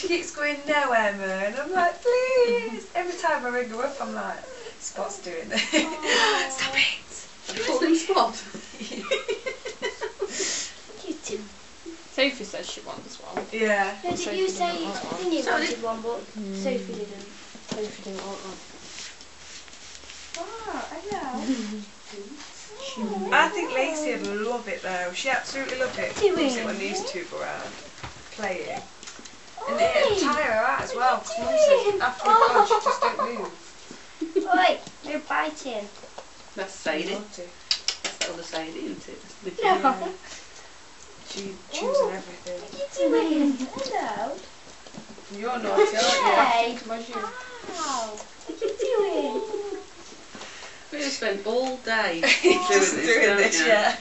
she keeps going, no, Emma, and I'm like, please. Every time I ring her up, I'm like, Spot's doing this. Stop it. You called him Spot? You too. Sophie says she wants one. Yeah. No, did Sophie you say didn't want one. Vinny wanted one, but Sophie didn't? Sophie didn't want one. Oh, I know. I think Lacey would love it though. She absolutely loved it. Loves it when these two go around playing. And it'd tire her out as well, because Mum says after we've gone she just don't move. Oi, you're biting. That's Sadie. Naughty. That's the other Sadie, isn't it? No. Yeah. She choosing everything. What are you doing? Hello. You're naughty, aren't you? Hey. Come on, you. Wow. What are you doing? We just spent all day Just doing this, don't you? yeah.